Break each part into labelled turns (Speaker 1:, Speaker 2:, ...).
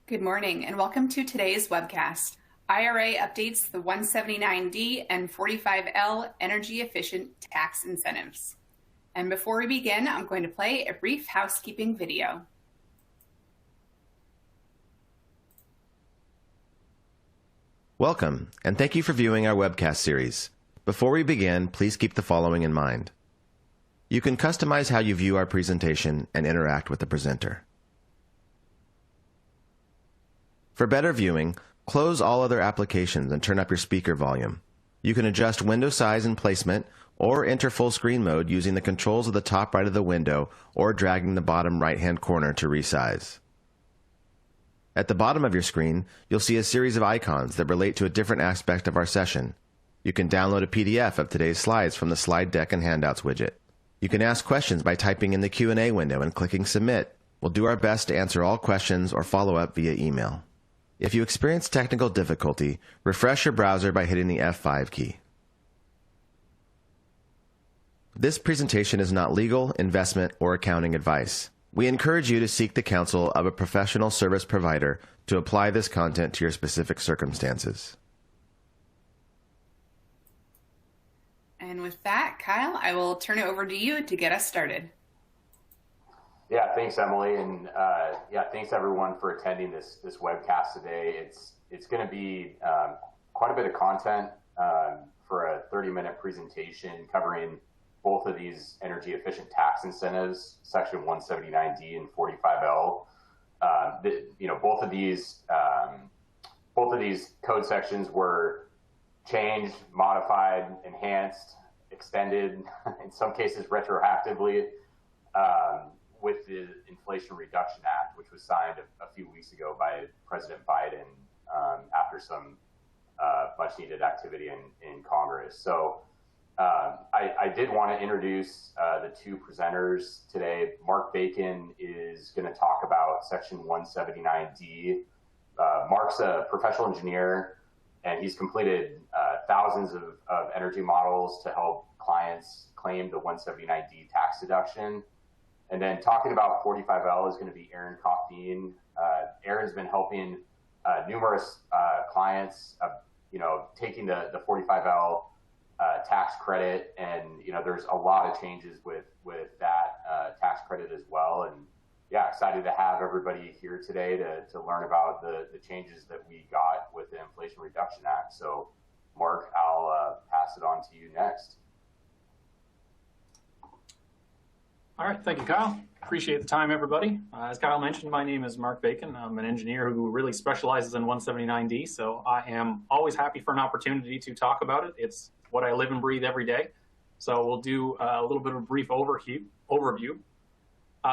Speaker 1: Good morning and welcome to today's webcast. IRA updates the 179D and 45L energy efficient tax incentives. And before we begin, I'm going to play a brief housekeeping video.
Speaker 2: Welcome, and thank you for viewing our webcast series. Before we begin, please keep the following in mind. You can customize how you view our presentation and interact with the presenter. For better viewing, close all other applications and turn up your speaker volume. You can adjust window size and placement or enter full screen mode using the controls of the top right of the window or dragging the bottom right-hand corner to resize. At the bottom of your screen, you'll see a series of icons that relate to a different aspect of our session. You can download a PDF of today's slides from the Slide Deck and Handouts widget. You can ask questions by typing in the Q&A window and clicking Submit. We'll do our best to answer all questions or follow up via email. If you experience technical difficulty, refresh your browser by hitting the F5 key. This presentation is not legal, investment, or accounting advice. We encourage you to seek the counsel of a professional service provider to apply this content to your specific circumstances.
Speaker 1: And with that, Kyle, I will turn it over to you to get us started.
Speaker 3: Yeah, thanks, Emily, and thanks everyone for attending this webcast today. It's going to be quite a bit of content for a 30-minute presentation covering both of these energy efficient tax incentives, Section 179D and 45L. Both of these code sections were changed, modified, enhanced, extended, in some cases retroactively. With the Inflation Reduction Act, which was signed a few weeks ago by President Biden after some much-needed activity in Congress. So I did want to introduce the two presenters today. Mark Bacon is going to talk about Section 179D. Mark's a professional engineer, and he's completed thousands of energy models to help clients claim the 179D tax deduction. And then talking about 45L is going to be Coffeen. Aaron's been helping numerous clients, taking the 45L tax credit, and there's a lot of changes with that tax credit as well. And yeah, excited to have everybody here today to learn about the changes that we got with the Inflation Reduction Act. So, Mark, I'll pass it on to you next.
Speaker 4: All right, thank you, Kyle. Appreciate the time, everybody. As Kyle mentioned, my name is Mark Bacon. I'm an engineer who really specializes in 179D, so I am always happy for an opportunity to talk about it. It's what I live and breathe every day. So we'll do a little bit of a brief overview.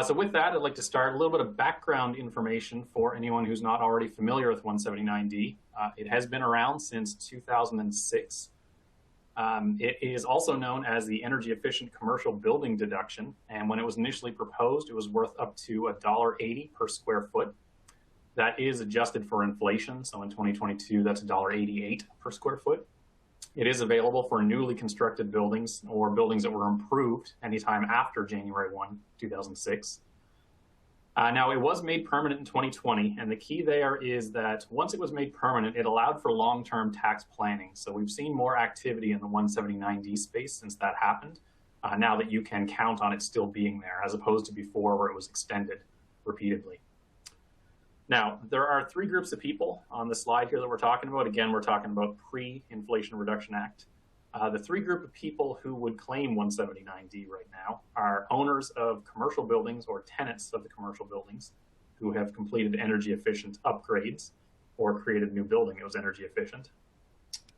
Speaker 4: So with that, I'd like to start a little bit of background information for anyone who's not already familiar with 179D. It has been around since 2006. It is also known as the energy efficient commercial building deduction, and when it was initially proposed, it was worth up to $1.80 per square foot. That is adjusted for inflation, so in 2022 that's $1.88 per square foot. It is available for newly constructed buildings or buildings that were improved anytime after January 1, 2006. Now, it was made permanent in 2020, and the key there is that once it was made permanent, it allowed for long-term tax planning. So we've seen more activity in the 179D space since that happened, now that you can count on it still being there, as opposed to before where it was extended repeatedly. Now, there are three groups of people on the slide here that we're talking about. Again, we're talking about pre-Inflation Reduction Act. The three group of people who would claim 179D right now are owners of commercial buildings or tenants of the commercial buildings who have completed energy efficient upgrades or created a new building that was energy efficient.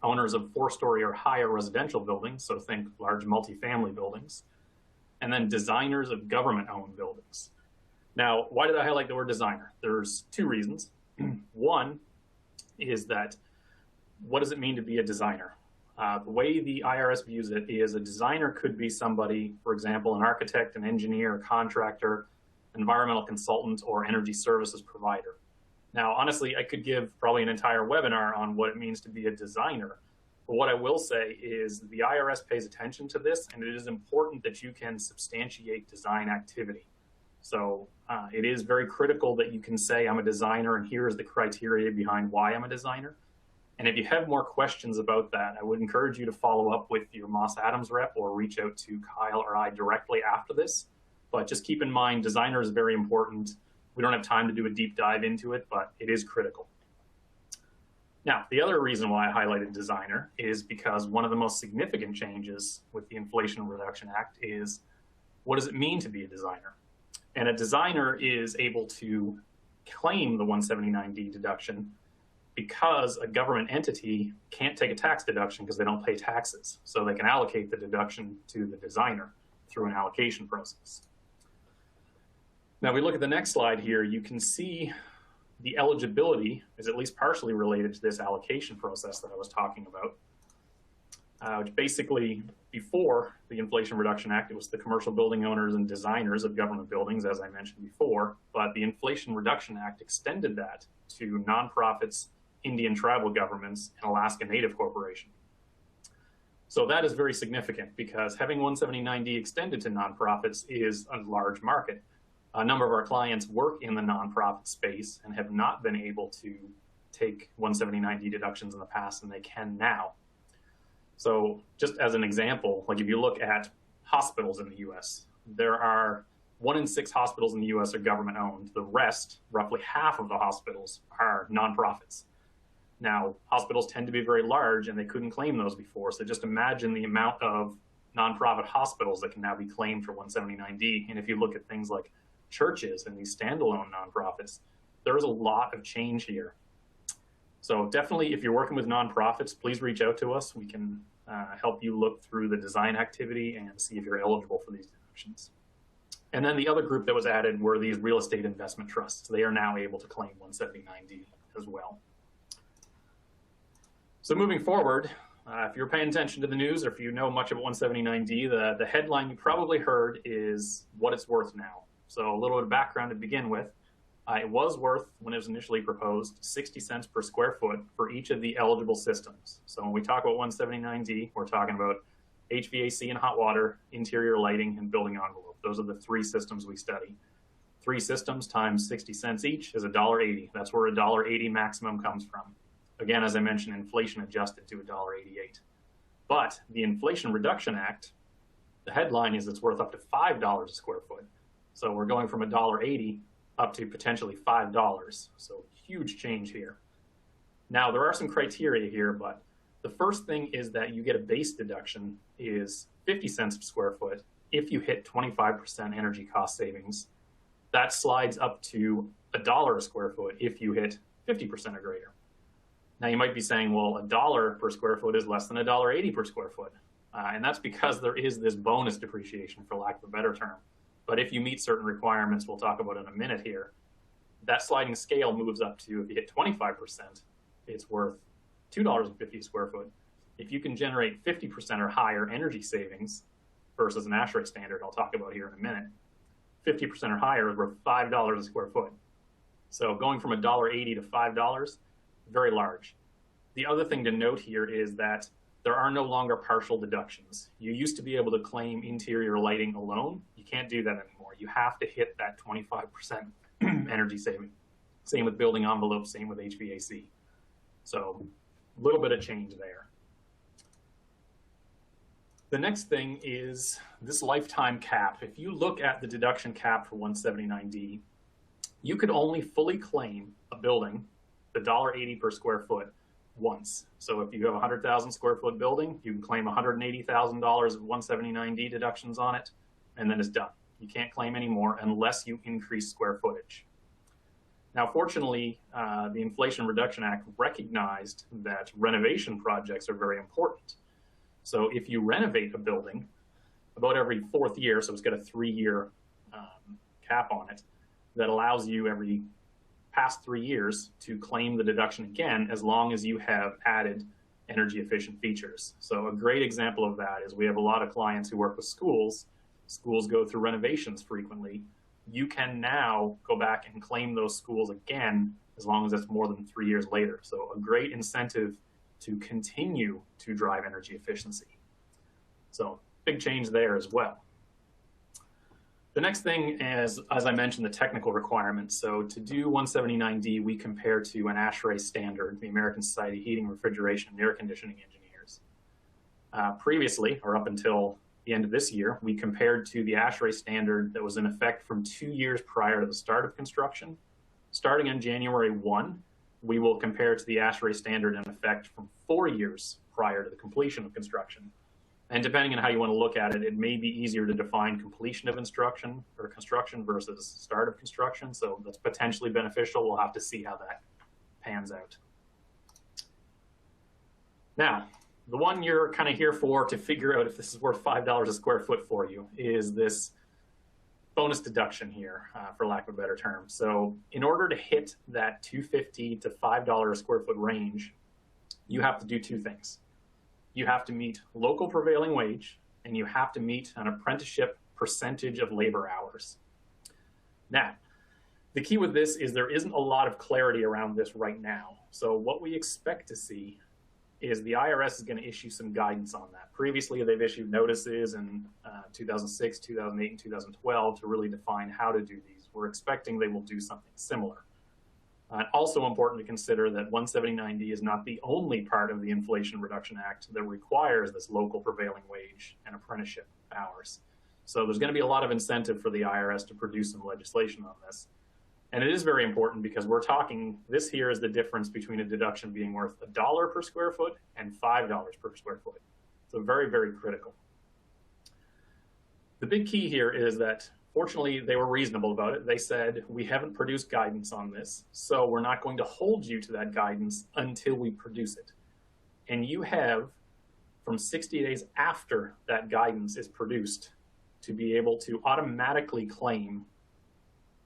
Speaker 4: Owners of 4-story or higher residential buildings, so think large multifamily buildings. And then designers of government-owned buildings. Now, why did I highlight the word designer? There's two reasons. One is that what does it mean to be a designer? The way the IRS views it is a designer could be somebody, for example, an architect, an engineer, a contractor, environmental consultant, or energy services provider. Now, honestly, I could give probably an entire webinar on what it means to be a designer. But what I will say is the IRS pays attention to this, and it is important that you can substantiate design activity. So It is very critical that you can say, I'm a designer, and here's the criteria behind why I'm a designer. And if you have more questions about that, I would encourage you to follow up with your Moss Adams rep or reach out to Kyle or I directly after this. But just keep in mind, designer is very important. We don't have time to do a deep dive into it, but it is critical. Now, the other reason why I highlighted designer is because one of the most significant changes with the Inflation Reduction Act is, what does it mean to be a designer? And a designer is able to claim the 179D deduction because a government entity can't take a tax deduction because they don't pay taxes. So they can allocate the deduction to the designer through an allocation process. Now we look at the next slide here, you can see the eligibility is at least partially related to this allocation process that I was talking about. Which basically, before the Inflation Reduction Act, it was the commercial building owners and designers of government buildings, as I mentioned before, but the Inflation Reduction Act extended that to nonprofits, Indian tribal governments, and Alaska Native Corporation. So that is very significant because having 179D extended to nonprofits is a large market. A number of our clients work in the nonprofit space and have not been able to take 179D deductions in the past, and they can now. So just as an example, like if you look at hospitals in the US, there are 1 in 6 hospitals in the US are government owned. The rest, roughly half of the hospitals, are nonprofits. Now, hospitals tend to be very large and they couldn't claim those before. So just imagine the amount of nonprofit hospitals that can now be claimed for 179D. And if you look at things like churches and these standalone nonprofits, there's a lot of change here. So definitely, if you're working with nonprofits, please reach out to us. We can help you look through the design activity and see if you're eligible for these deductions. And then the other group that was added were these real estate investment trusts. They are now able to claim 179D as well. So moving forward, if you're paying attention to the news or if you know much about 179D, the headline you probably heard is what it's worth now. So a little bit of background to begin with. It was worth, when it was initially proposed, 60 cents per square foot for each of the eligible systems. So when we talk about 179D, we're talking about HVAC and hot water, interior lighting, and building envelope. Those are the 3 systems we study. 3 systems times 60 cents each is $1.80. That's where $1.80 maximum comes from. Again, as I mentioned, inflation adjusted to $1.88. But the Inflation Reduction Act, the headline is it's worth up to $5 a square foot. So we're going from $1.80 up to potentially $5. So huge change here. Now, there are some criteria here, but the first thing is that you get a base deduction is 50 cents per square foot if you hit 25% energy cost savings. That slides up to $1 a square foot if you hit 50% or greater. Now, you might be saying, well, $1 per square foot is less than $1.80 per square foot. And that's because there is this bonus depreciation, for lack of a better term. But if you meet certain requirements, we'll talk about in a minute here, that sliding scale moves up to, if you hit 25%, it's worth $2.50 a square foot. If you can generate 50% or higher energy savings versus an ASHRAE standard I'll talk about here in a minute, 50% or higher is worth $5 a square foot. So going from $1.80 to $5, very large. The other thing to note here is that there are no longer partial deductions. You used to be able to claim interior lighting alone. You can't do that anymore. You have to hit that 25% energy saving. Same with building envelope, same with HVAC. So a little bit of change there. The next thing is this lifetime cap. If you look at the deduction cap for 179D, you could only fully claim a building, the $1.80 per square foot, once. So if you have a 100,000 square foot building, you can claim $180,000 of 179D deductions on it, and then it's done. You can't claim any more unless you increase square footage. Now, fortunately, the Inflation Reduction Act recognized that renovation projects are very important. So if you renovate a building about every 4th year, so it's got a 3-year cap on it, that allows you every past 3 years to claim the deduction again, as long as you have added energy efficient features. So a great example of that is we have a lot of clients who work with schools. Schools go through renovations frequently. You can now go back and claim those schools again, as long as it's more than 3 years later. So a great incentive to continue to drive energy efficiency. So big change there as well. The next thing is, as I mentioned, the technical requirements. So to do 179D, we compare to an ASHRAE standard, the American Society of Heating, Refrigeration, and Air Conditioning Engineers. Previously, or up until the end of this year, we compared to the ASHRAE standard that was in effect from 2 years prior to the start of construction. Starting on January 1, we will compare to the ASHRAE standard in effect from 4 years prior to the completion of construction. And depending on how you want to look at it, it may be easier to define completion of construction versus start of construction. So that's potentially beneficial. We'll have to see how that pans out. Now, the one you're kind of here for to figure out if this is worth $5 a square foot for you is this bonus deduction here, for lack of a better term. So in order to hit that $2.50 to $5 a square foot range, you have to do two things. You have to meet local prevailing wage, and you have to meet an apprenticeship percentage of labor hours. Now, the key with this is there isn't a lot of clarity around this right now. So what we expect to see is the IRS is going to issue some guidance on that. Previously, they've issued notices in 2006, 2008, and 2012 to really define how to do these. We're expecting they will do something similar. Also important to consider that 179D is not the only part of the Inflation Reduction Act that requires this local prevailing wage and apprenticeship hours. So there's going to be a lot of incentive for the IRS to produce some legislation on this. And it is very important because we're talking, this here is the difference between a deduction being worth $1 per square foot and $5 per square foot. So very, very critical. The big key here is that fortunately, they were reasonable about it. They said, we haven't produced guidance on this, so we're not going to hold you to that guidance until we produce it. And you have from 60 days after that guidance is produced to be able to automatically claim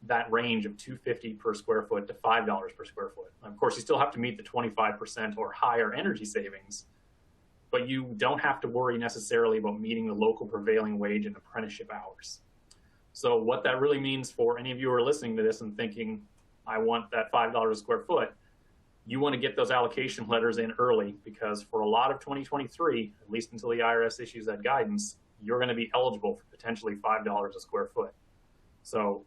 Speaker 4: that range of $2.50 per square foot to $5 per square foot. Of course, you still have to meet the 25% or higher energy savings, but you don't have to worry necessarily about meeting the local prevailing wage and apprenticeship hours. So what that really means for any of you who are listening to this and thinking, I want that $5 a square foot, you want to get those allocation letters in early because for a lot of 2023, at least until the IRS issues that guidance, you're going to be eligible for potentially $5 a square foot. So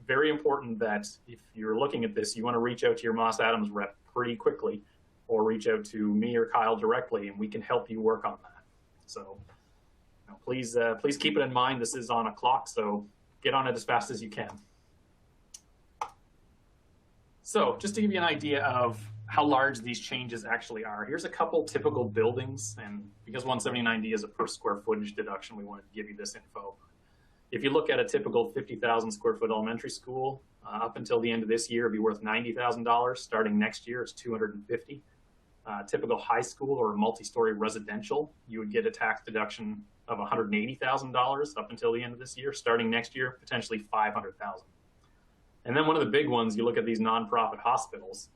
Speaker 4: very important that if you're looking at this, you want to reach out to your Moss Adams rep pretty quickly or reach out to me or Kyle directly and we can help you work on that. So please keep it in mind. This is on a clock, so get on it as fast as you can. So just to give you an idea of how large these changes actually are, here's a couple typical buildings, and because 179D is a per square footage deduction, we wanted to give you this info. If you look at a typical 50,000 square foot elementary school, up until the end of this year, it'd be worth $90,000. Starting next year, it's $250,000. Typical high school or multi-story residential, you would get a tax deduction of $180,000 up until the end of this year. Starting next year, potentially $500,000. And then one of the big ones, you look at these nonprofit hospitals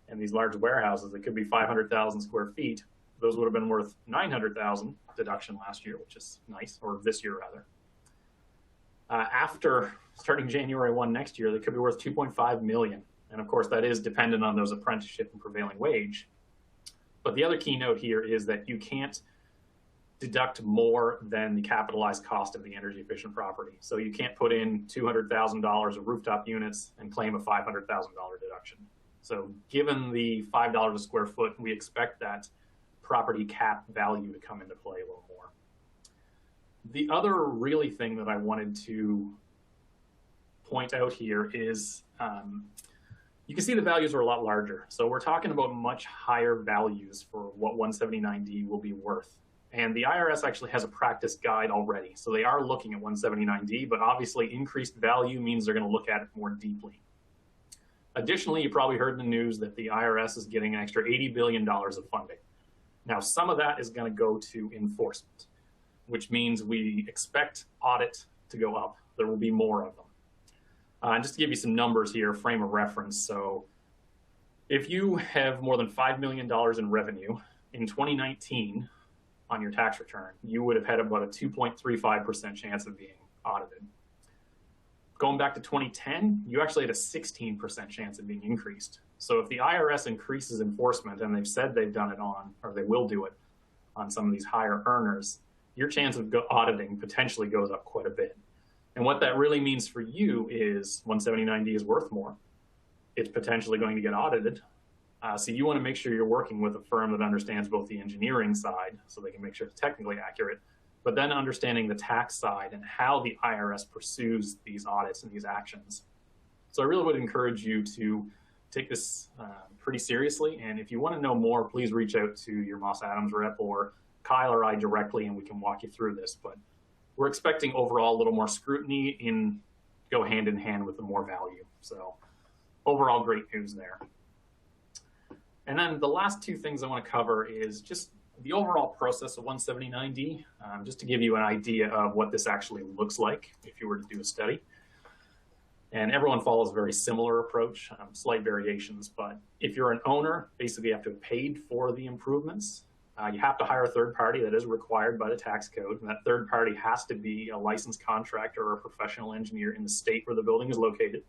Speaker 4: and these large warehouses that could be 500,000 square feet. Those would have been worth $900,000 deduction last year, which is nice, or this year rather. After starting January 1 next year, they could be worth $2.5 million. And of course, that is dependent on those apprenticeship and prevailing wage. But the other keynote here is that you can't deduct more than the capitalized cost of the energy efficient property. So you can't put in $200,000 of rooftop units and claim a $500,000 deduction. So given the $5 a square foot, we expect that property cap value to come into play a little more. The other really thing that I wanted to point out here is you can see the values are a lot larger. So we're talking about much higher values for what 179D will be worth. And the IRS actually has a practice guide already. So they are looking at 179D, but obviously increased value means they're going to look at it more deeply. Additionally, you probably heard in the news that the IRS is getting an extra $80 billion of funding. Now, some of that is going to go to enforcement, which means we expect audit to go up. There will be more of them. Just to give you some numbers here, frame of reference. So if you have more than $5 million in revenue in 2019 on your tax return, you would have had about a 2.35% chance of being audited. Going back to 2010, you actually had a 16% chance of being increased. So if the IRS increases enforcement, and they've said they've done it on, or they will do it on some of these higher earners, your chance of auditing potentially goes up quite a bit. And what that really means for you is 179D is worth more. It's potentially going to get audited. So you want to make sure you're working with a firm that understands both the engineering side, so they can make sure it's technically accurate, but then understanding the tax side and how the IRS pursues these audits and these actions. So I really would encourage you to take this pretty seriously. And if you want to know more, please reach out to your Moss Adams rep or Kyle or I directly, and we can walk you through this. But we're expecting overall a little more scrutiny go hand in hand with the more value. So overall, great news there. And then the last two things I want to cover is just the overall process of 179D, just to give you an idea of what this actually looks like if you were to do a study. And everyone follows a very similar approach, slight variations. But if you're an owner, basically you have to have paid for the improvements. You have to hire a third party that is required by the tax code. And that third party has to be a licensed contractor or a professional engineer in the state where the building is located.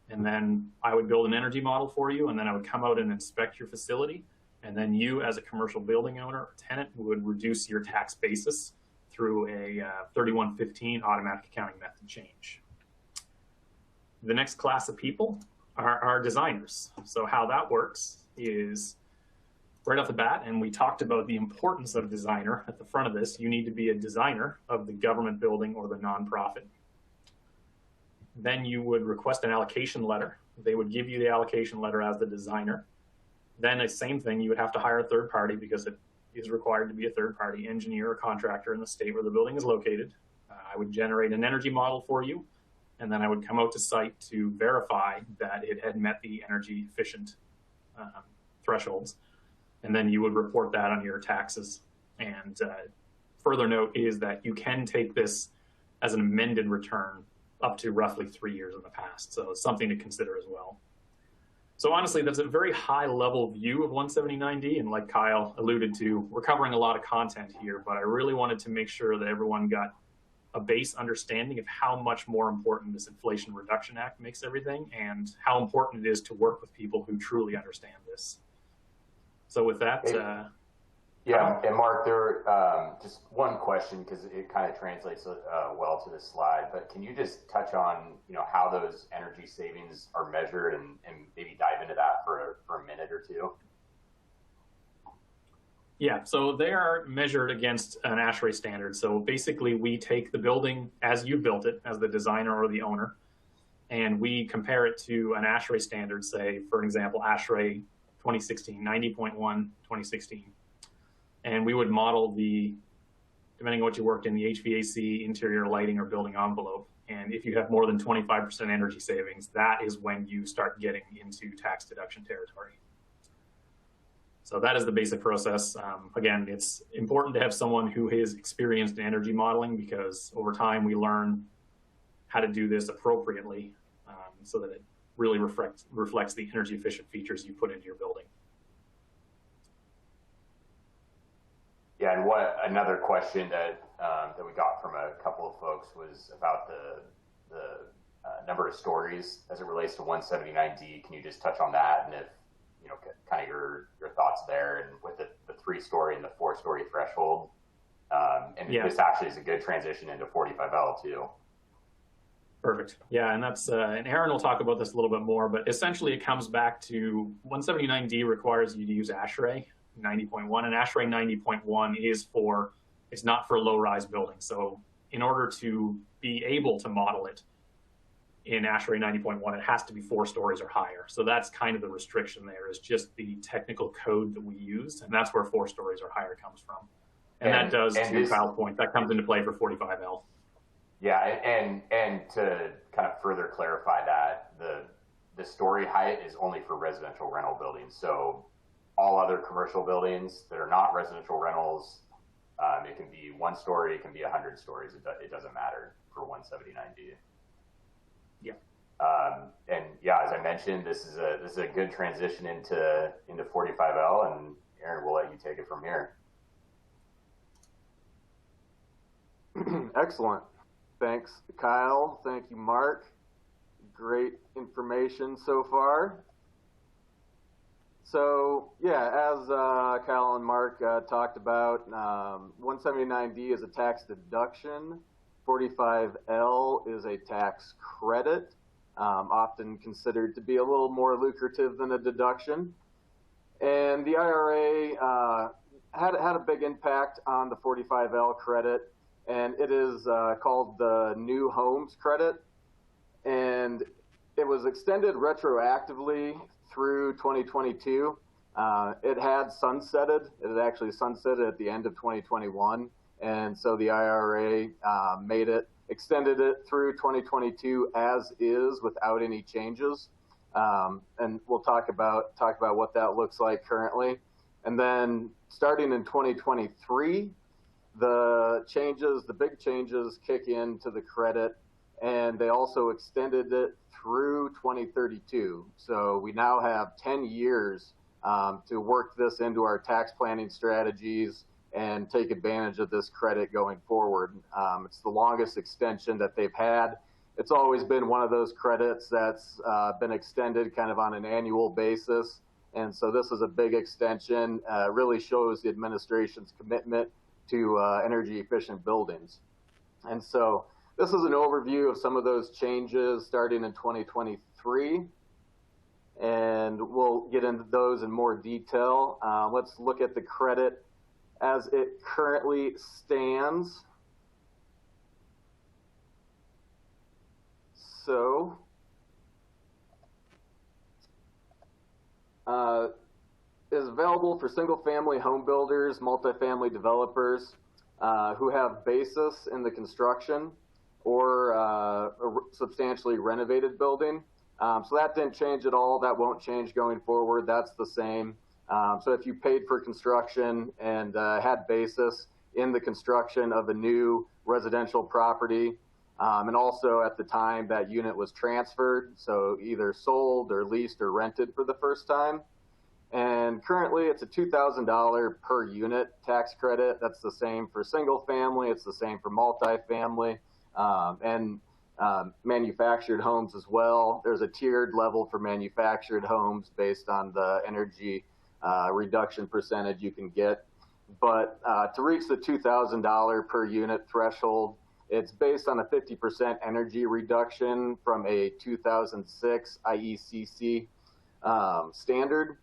Speaker 4: And then I would build an energy model for you, and then I would come out and inspect your facility. And then you, as a commercial building owner or tenant, would reduce your tax basis through a 3115 automatic accounting method change. The next class of people are designers. So how that works is right off the bat, and we talked about the importance of a designer at the front of this, you need to be a designer of the government building or the nonprofit. Then you would request an allocation letter. They would give you the allocation letter as the designer. Then the same thing, you would have to hire a third party because it is required to be a third party engineer or contractor in the state where the building is located. I would generate an energy model for you, and then I would come out to site to verify that it had met the energy efficient thresholds. And then you would report that on your taxes. And further note is that you can take this as an amended return up to roughly 3 years in the past. So it's something to consider as well. So honestly, that's a very high level view of 179D. And like Kyle alluded to, we're covering a lot of content here, but I really wanted to make sure that everyone got a base understanding of how much more important this Inflation Reduction Act makes everything and how important it is to work with people who truly understand this. So with that,
Speaker 3: yeah, and Mark, there just one question because it kind of translates well to this slide. But can you just touch on how those energy savings are measured and maybe dive into that for a minute or two?
Speaker 4: Yeah, so they are measured against an ASHRAE standard. So basically, we take the building as you built it, as the designer or the owner, and we compare it to an ASHRAE standard. Say, for example, ASHRAE 2016, 90.1, 2016. And we would model depending on what you worked in, the HVAC, interior lighting, or building envelope. And if you have more than 25% energy savings, that is when you start getting into tax deduction territory. So that is the basic process. Again, it's important to have someone who is experienced in energy modeling because over time we learn how to do this appropriately so that it really reflects the energy efficient features you put into your building.
Speaker 3: Yeah, and another question that we got from a couple of folks was about the number of stories as it relates to 179D. Can you just touch on that and if kind of your thoughts there and with the 3-story and the 4-story threshold? And yeah. This actually is a good transition into 45L too.
Speaker 4: Perfect. Yeah, and that's and Aaron will talk about this a little bit more, but essentially it comes back to 179D requires you to use ASHRAE 90.1, and ASHRAE 90.1 it's not for low-rise buildings. So in order to be able to model it in ASHRAE 90.1, it has to be 4 stories or higher. So that's kind of the restriction there, is just the technical code that we used, and that's where 4 stories or higher comes from. And that does, to Kyle's point, that comes into play for 45L.
Speaker 3: Yeah, and to kind of further clarify that, the story height is only for residential rental buildings. So all other commercial buildings that are not residential rentals, it can be 1 story, it can be 100 stories. It doesn't matter for 179D.
Speaker 4: Yeah.
Speaker 3: And yeah, as I mentioned, this is a good transition into 45L, and Aaron, we'll let you take it from here.
Speaker 5: Excellent. Thanks, Kyle. Thank you, Mark. Great information so far. So, yeah, as Kyle and Mark talked about, 179D is a tax deduction. 45L is a tax credit, often considered to be a little more lucrative than a deduction. And the IRA had a big impact on the 45L credit, and it is called the New Homes Credit. And it was extended retroactively through 2022. It had sunsetted. It had actually sunsetted at the end of 2021. And so the IRA extended it through 2022 as is without any changes. And we'll talk about what that looks like currently. And then starting in 2023, the big changes kick into the credit, and they also extended it through 2032. So we now have 10 years to work this into our tax planning strategies and take advantage of this credit going forward. It's the longest extension that they've had. It's always been one of those credits that's been extended kind of on an annual basis. And so this is a big extension, really shows the administration's commitment to energy efficient buildings. And so this is an overview of some of those changes starting in 2023. And we'll get into those in more detail. Let's look at the credit as it currently stands. So, is available for single-family home builders, multifamily developers who have basis in the construction or a substantially renovated building. So that didn't change at all. That won't change going forward. That's the same. So if you paid for construction and had basis in the construction of a new residential property, and also at the time that unit was transferred, so either sold or leased or rented for the first time. And currently it's a $2,000 per unit tax credit. That's the same for single family. It's the same for multifamily and manufactured homes as well. There's a tiered level for manufactured homes based on the energy reduction percentage you can get. But to reach the $2,000 per unit threshold, it's based on a 50% energy reduction from a 2006 IECC standard.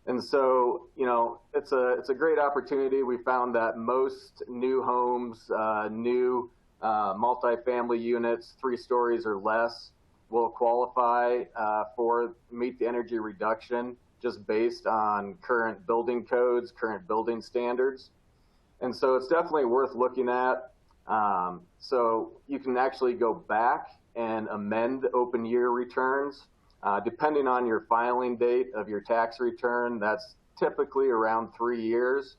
Speaker 5: And so, you know, it's a great opportunity. We found that most new homes, new multifamily units, 3 stories or less, will qualify meet the energy reduction just based on current building codes, current building standards. And so it's definitely worth looking at. So you can actually go back and amend open year returns. Depending on your filing date of your tax return, that's typically around 3 years.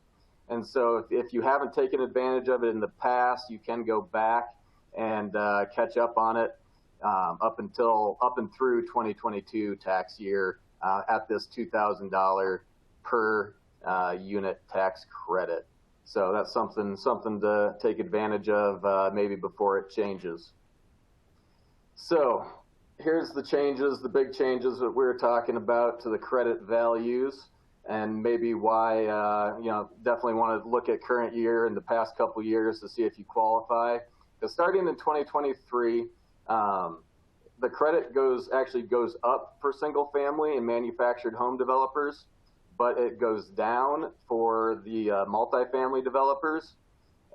Speaker 5: And so if you haven't taken advantage of it in the past, you can go back and catch up on it up and through 2022 tax year at this $2,000 per unit tax credit. So that's something to take advantage of maybe before it changes. So here's the changes, the big changes that we're talking about to the credit values, and maybe why definitely want to look at current year and the past couple years to see if you qualify. Because starting in 2023, the credit actually goes up for single family and manufactured home developers, but it goes down for the multifamily developers.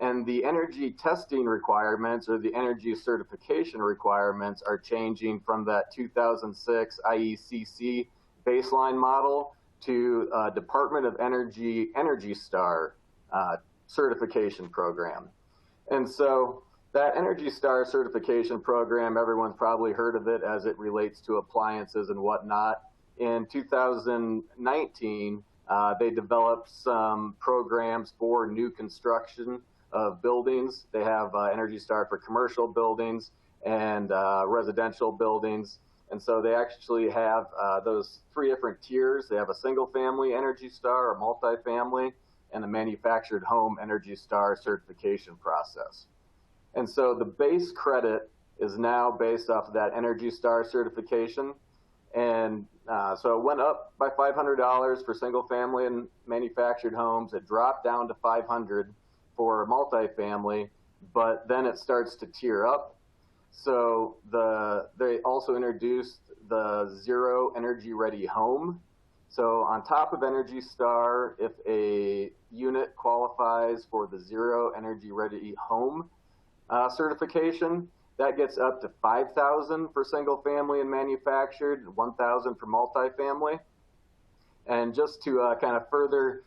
Speaker 5: And the energy testing requirements or the energy certification requirements are changing from that 2006 IECC baseline model to Department of Energy Energy Star certification program. And so that Energy Star certification program, everyone's probably heard of it as it relates to appliances and whatnot. In 2019, they developed some programs for new construction of buildings. They have Energy Star for commercial buildings and residential buildings. And so they actually have those 3 different tiers. They have a single family Energy Star, a multifamily, and a manufactured home Energy Star certification process. And so the base credit is now based off of that Energy Star certification. And so it went up by $500 for single family and manufactured homes. It dropped down to $500 for multifamily, but then it starts to tier up. So they also introduced the Zero Energy Ready Home. So on top of Energy Star, if a unit qualifies for the Zero Energy Ready Home certification, that gets up to $5,000 for single family and manufactured, $1,000 for multifamily. And just to kind of further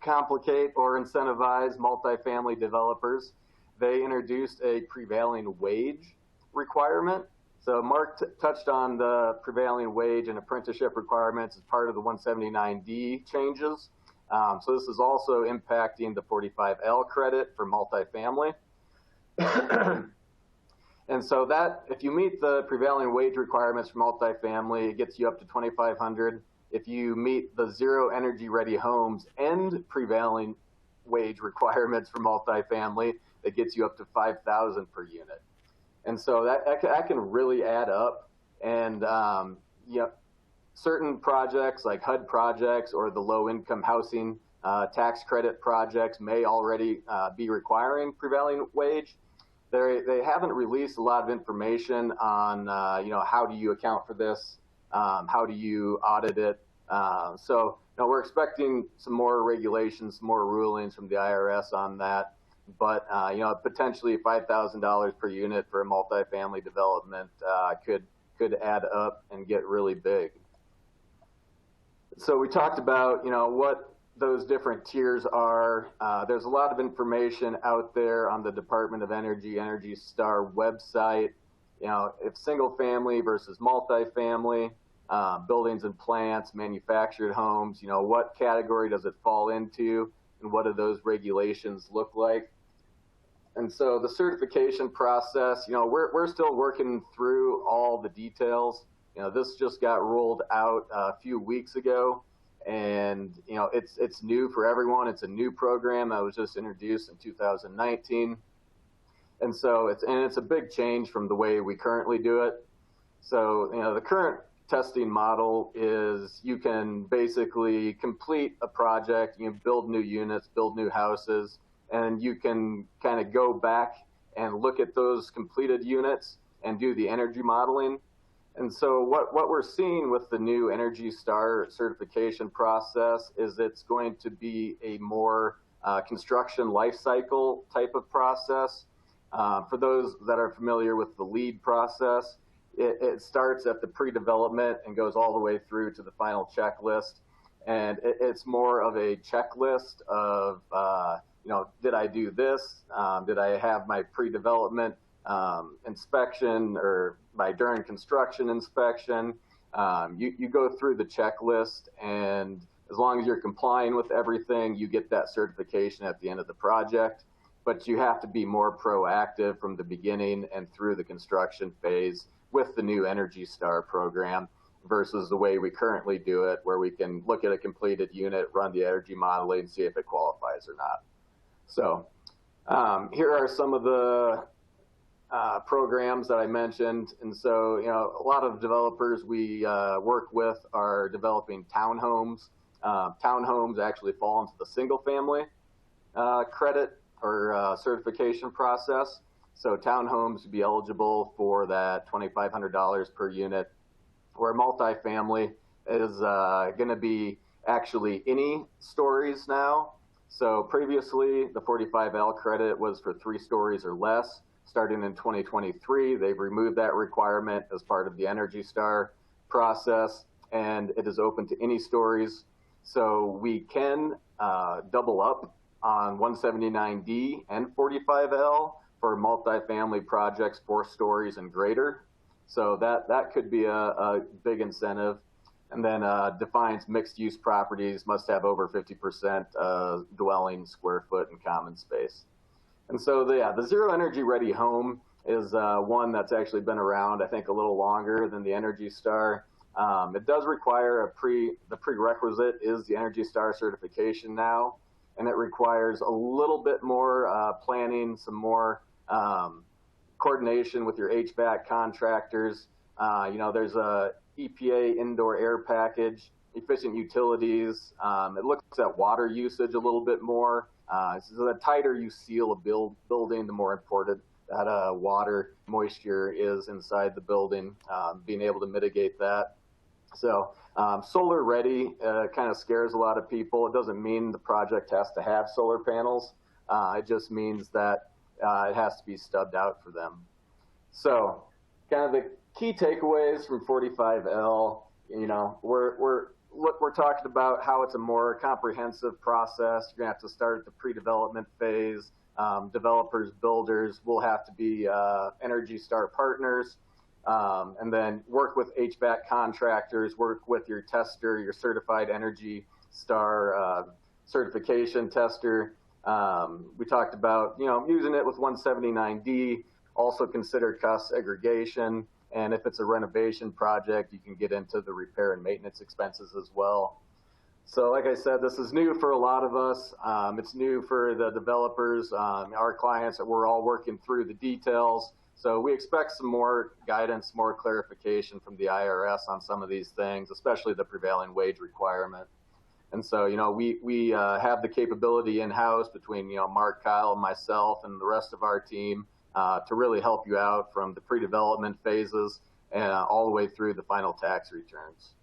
Speaker 5: complicate or incentivize multifamily developers, they introduced a prevailing wage requirement. So Mark touched on the prevailing wage and apprenticeship requirements as part of the 179D changes. So this is also impacting the 45L credit for multifamily. And so that, if you meet the prevailing wage requirements for multifamily, it gets you up to $2,500. If you meet the Zero Energy Ready Homes and prevailing wage requirements for multifamily, it gets you up to $5,000 per unit. And so that can really add up. And certain projects like HUD projects or the low-income housing tax credit projects may already be requiring prevailing wage. They haven't released a lot of information on how do you account for this, how do you audit it. So we're expecting some more regulations, some more rulings from the IRS on that. But potentially $5,000 per unit for a multifamily development could add up and get really big. So we talked about what those different tiers are. There's a lot of information out there on the Department of Energy, Energy Star website. If single family versus multifamily, buildings and plants, manufactured homes, what category does it fall into, and what do those regulations look like? And so the certification process, we're still working through all the details. This just got rolled out a few weeks ago. And it's new for everyone. It's a new program that was just introduced in 2019, and so it's a big change from the way we currently do it. So the current testing model is you can basically complete a project, you can build new units, build new houses, and you can kind of go back and look at those completed units and do the energy modeling. And so what we're seeing with the new Energy Star certification process is it's going to be a more construction life cycle type of process. For those that are familiar with the LEED process, it starts at the pre-development and goes all the way through to the final checklist. And it's more of a checklist of, did I do this? Did I have my pre-development inspection or during construction inspection? You go through the checklist, and as long as you're complying with everything, you get that certification at the end of the project. But you have to be more proactive from the beginning and through the construction phase with the new Energy Star program versus the way we currently do it, where we can look at a completed unit, run the energy modeling, and see if it qualifies or not. So here are some of the programs that I mentioned. And so, a lot of developers we work with are developing townhomes. Townhomes actually fall into the single family credit or certification process. So townhomes would be eligible for that $2,500 per unit, where multifamily is going to be actually any stories now. So previously, the 45L credit was for 3 stories or less. Starting in 2023, they've removed that requirement as part of the Energy Star process, and it is open to any stories. So we can double up on 179D and 45L for multifamily projects 4 stories and greater. So that could be a big incentive. And then defines mixed-use properties must have over 50% dwelling square foot and common space. And so the Zero Energy Ready Home is one that's actually been around, I think, a little longer than the Energy Star. It does require the prerequisite is the Energy Star certification now, and it requires a little bit more planning, some more coordination with your HVAC contractors. There's a EPA indoor air package, efficient utilities. It looks at water usage a little bit more. So the tighter you seal a building, the more important that water moisture is inside the building, being able to mitigate that. So solar ready kind of scares a lot of people. It doesn't mean the project has to have solar panels. It just means that it has to be stubbed out for them. So kind of the key takeaways from 45L, we're talking about how it's a more comprehensive process. You're gonna have to start at the pre-development phase. Developers, builders will have to be Energy Star partners, and then work with HVAC contractors, work with your tester, your certified Energy Star certification tester. We talked about, using it with 179D, also consider cost segregation. And if it's a renovation project, you can get into the repair and maintenance expenses as well. So like I said, this is new for a lot of us. It's new for the developers, our clients, that we're all working through the details. So we expect some more guidance, more clarification from the IRS on some of these things, especially the prevailing wage requirement. And so, we have the capability in-house between, Mark, Kyle, and myself and the rest of our team to really help you out from the pre-development phases all the way through the final tax returns.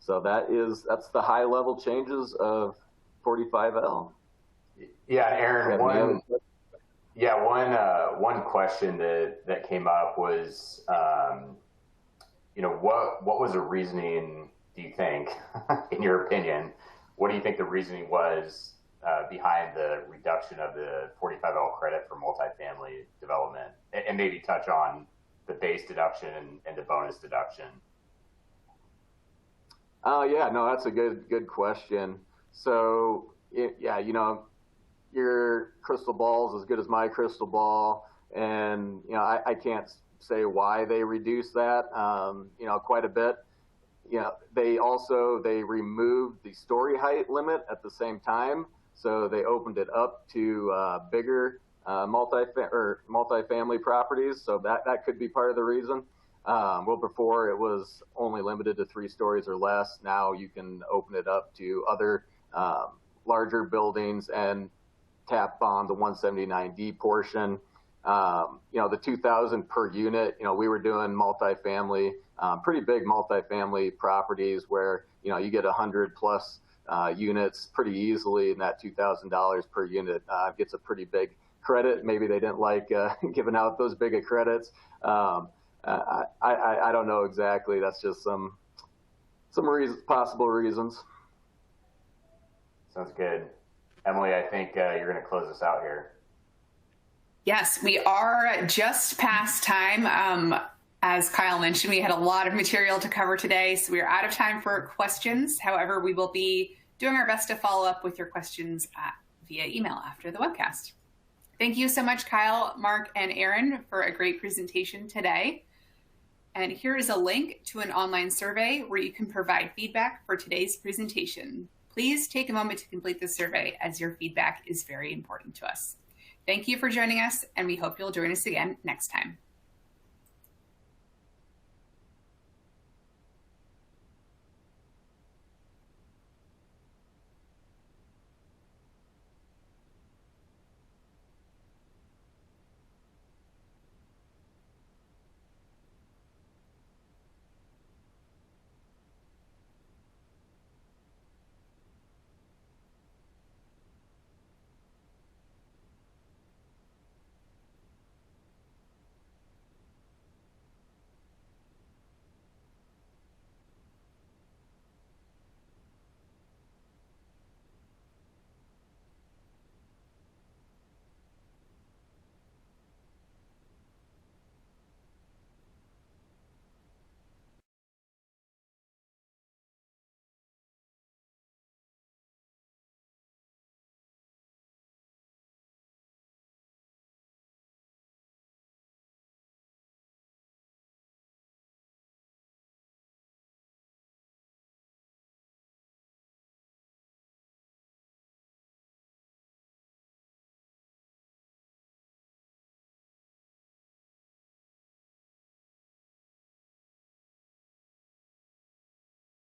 Speaker 5: So that's the high-level changes of 45L.
Speaker 3: Yeah, Aaron, one question that came up was, what was the reasoning, do you think, in your opinion, what do you think the reasoning was behind the reduction of the 45L credit for multifamily development, and maybe touch on the base deduction and the bonus deduction?
Speaker 5: That's a good question. So, your crystal ball is as good as my crystal ball. And, I can't say why they reduced that, quite a bit. They removed the story height limit at the same time. So they opened it up to bigger multifamily properties. So that could be part of the reason. Before it was only limited to 3 stories or less. Now you can open it up to other larger buildings and tap on the 179D portion. The 2,000 per unit, we were doing multifamily, pretty big multifamily properties where, you get 100 plus units pretty easily, and that $2,000 per unit gets a pretty big credit. Maybe they didn't like giving out those big of credits. I don't know exactly. That's just some possible reasons.
Speaker 3: Sounds good. Emily, I think you're going to close us out here.
Speaker 1: Yes, we are just past time. As Kyle mentioned, we had a lot of material to cover today, so we are out of time for questions. However, we will be doing our best to follow up with your questions via email after the webcast. Thank you so much, Kyle, Mark, and Aaron, for a great presentation today. And here is a link to an online survey where you can provide feedback for today's presentation. Please take a moment to complete the survey, as your feedback is very important to us. Thank you for joining us, and we hope you'll join us again next time.